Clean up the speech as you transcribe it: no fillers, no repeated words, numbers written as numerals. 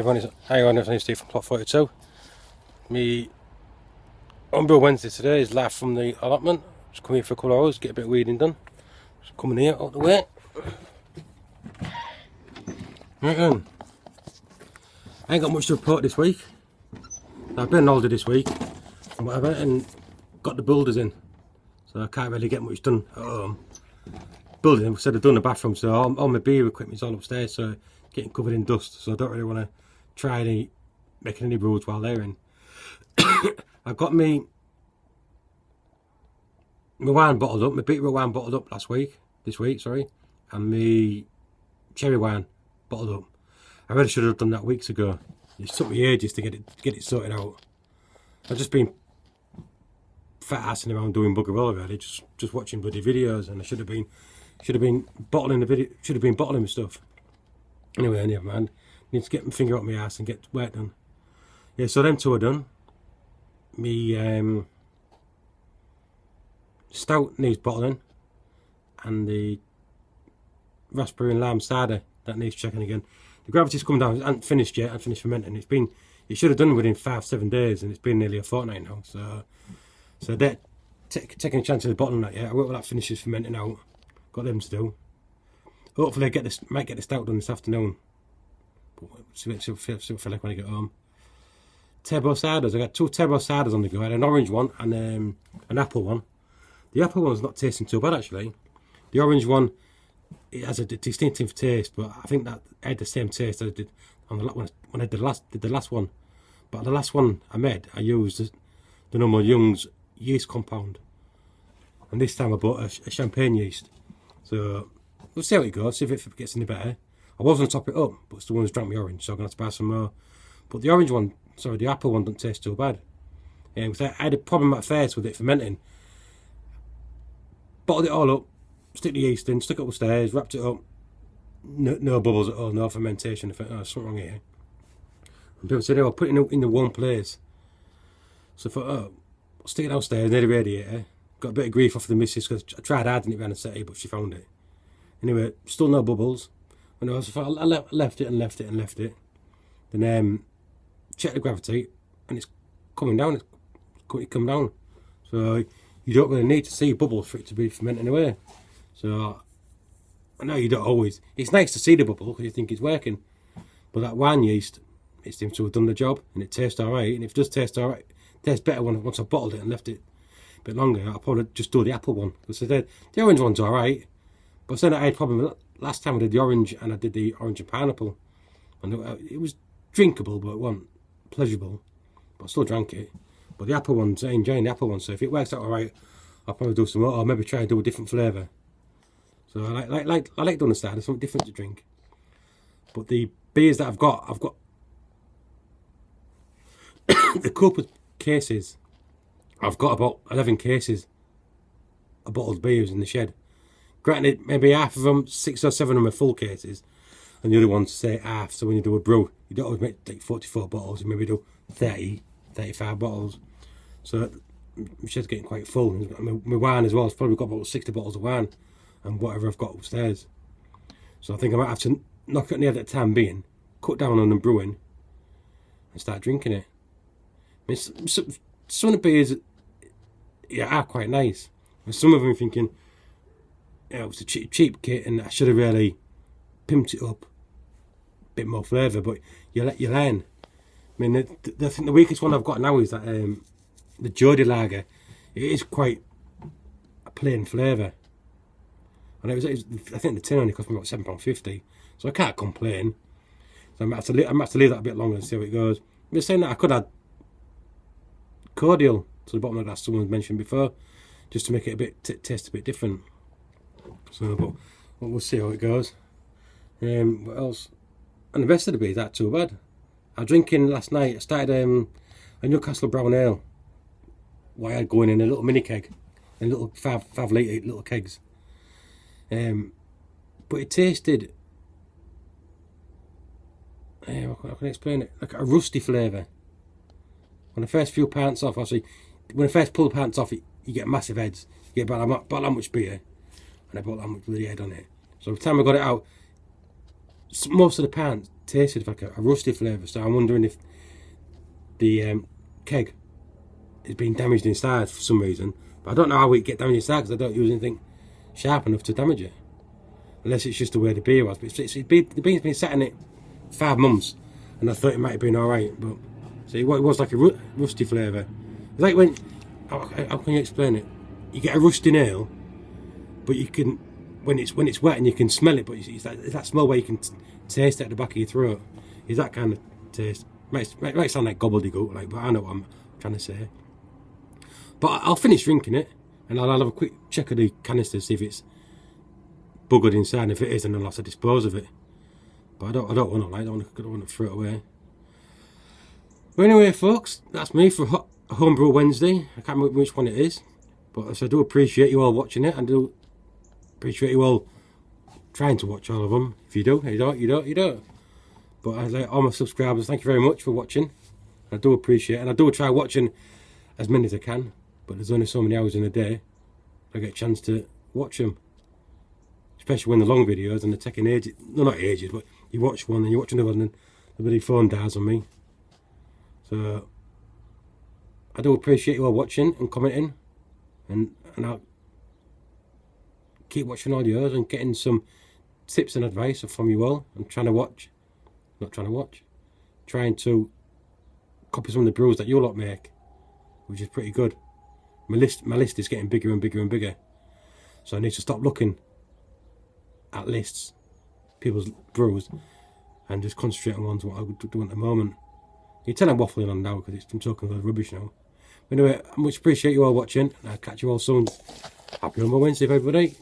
Everyone, it's Steve from Plot 42. Me Umbrella Wednesday today is live from the allotment. Just come here for a couple of hours, get a bit of weeding done. Just coming here out the way. Right then. I ain't got much to report this week. I've been on holiday this week and whatever, and got the builders in, so I can't really get much done at home. Building, instead of doing the bathroom, so all my beer equipment's all upstairs, so getting covered in dust. So I don't really want to try making any brews while they're in. I got my wine bottled up, my beetroot wine bottled up this week, and my cherry wine bottled up. I really should have done that weeks ago. It took me ages to get it sorted out. I've just been fat assing around doing bugger all really, just watching bloody videos, and I should have been bottling my stuff. Anyway, never mind. Need to get my finger up my ass and get work done. Yeah, so them two are done. Me stout needs bottling, and the raspberry and lime cider that needs checking again. The gravity's come down. It hasn't finished yet. I haven't finished fermenting. It should have done within 5-7 days, and it's been nearly a fortnight now. So they're taking a chance of the bottling that yet. I wait till that finishes fermenting out. Got them to do. Hopefully, I might get the stout done this afternoon. But see what I feel like when I get home. Turbo ciders. I got 2 turbo ciders on the go. I had an orange one and an apple one. The apple one's not tasting too bad actually. The orange one, it has a distinctive taste, but I think that I had the same taste as I did on the when I did the last one. But the last one I made, I used the normal Young's yeast compound, and this time I bought a champagne yeast. So we'll see how it goes. See if it gets any better. I was going to top it up, but the one's drank me orange, so I'm going to have to buy some more. But the orange one, sorry, the apple one doesn't taste too bad. Because I had a problem at first with it fermenting. Bottled it all up, stick the yeast in, stuck it upstairs, wrapped it up. No bubbles at all, no fermentation. I thought, oh, something wrong here. And people said, oh, I'll put it in the warm place. So I thought, oh, I'll stick it downstairs near the radiator. Got a bit of grief off the missus because I tried hiding it around the city, but she found it. Anyway, still no bubbles. And I left it. Then checked the gravity, and it's coming down. It's come down. So you don't really need to see bubbles for it to be fermenting away. So I know you don't always. It's nice to see the bubble because you think it's working. But that wine yeast, it seems to have done the job, and it tastes alright. And if it does taste alright, it tastes better once I've bottled it and left it a bit longer. I'll probably just do the apple one. Because the orange one's alright. But then I had a problem last time I did the orange, and I did the orange and pineapple. And it was drinkable, but it wasn't pleasurable. But I still drank it. But the apple ones, I enjoying the apple one. So if it works out alright, I'll probably do some more, or maybe try and do a different flavour. So I like doing the cider, something different to drink. But the beers that I've got the Cooper cases. I've got about 11 cases of bottled beers in the shed. Granted, maybe half of them, 6 or 7 of them are full cases, and the other ones say half. So when you do a brew, you don't always make like 44 bottles. You maybe do 30, 35 bottles. So my shed's getting quite full. My wine as well. It's probably got about 60 bottles of wine, and whatever I've got upstairs. So I think I might have to knock it near that time being, cut down on the brewing, and start drinking it. I mean, some of the beers, are quite nice. And some of them thinking, it was a cheap kit, and I should have really pimped it up, a bit more flavour. But you learn. I mean, I think the weakest one I've got now is that the Jody Lager. It is quite a plain flavour. And I think the tin only cost me about £7.50, so I can't complain. So I might have to leave that a bit longer and see how it goes. I'm saying that I could add cordial to the bottom of that someone's mentioned before, just to make it a bit taste a bit different. So, but we'll see how it goes. What else? And the rest of the beers aren't too bad. I was drinking last night. I started a Newcastle Brown Ale. Why I had going in a little mini keg, in little 5 litre little kegs. But it tasted, how can I explain it? Like a rusty flavour. When the first few pints off, obviously, when I first pull the pints off, you get massive heads. You get about that much beer, and I bought that much bloody head on it. So by the time I got it out, most of the pants tasted like a rusty flavour. So I'm wondering if the keg is being damaged inside for some reason. But I don't know how it get damaged inside because I don't use anything sharp enough to damage it. Unless it's just the way the beer was. But the beer's been sat in it 5 months, and I thought it might have been alright. But see, what it was like a rusty flavour. It's like when, how can you explain it? You get a rusty nail, but you can, when it's wet and you can smell it, but it's that smell where you can taste it at the back of your throat. Is that kind of taste? Might sound like gobbledygook, like, but I know what I'm trying to say. But I'll finish drinking it, and I'll have a quick check of the canister, see if it's buggered inside. And if it is, then I'll have to dispose of it. But I don't want to, like, I don't want to throw it away. But anyway, folks, that's me for Homebrew Wednesday. I can't remember which one it is, but I do appreciate you all watching it, and I do appreciate you all trying to watch all of them. If you do, you don't. But I like all my subscribers, thank you very much for watching. I do appreciate it, and I do try watching as many as I can, but there's only so many hours in a day I get a chance to watch them. Especially when they're long videos and they're taking ages, no, not ages, but you watch one and you watch another and then the bloody phone dies on me. So I do appreciate you all watching and commenting, and I'll keep watching all yours and getting some tips and advice from you all. I'm trying to copy some of the brews that you lot make, which is pretty good. My list is getting bigger and bigger and bigger, so I need to stop looking at lists, people's brews, and just concentrate on ones what I would do at the moment. You tell I'm waffling on now because I'm talking a lot of rubbish now. But anyway, I much appreciate you all watching, and I'll catch you all soon. Happy Wednesday, everybody.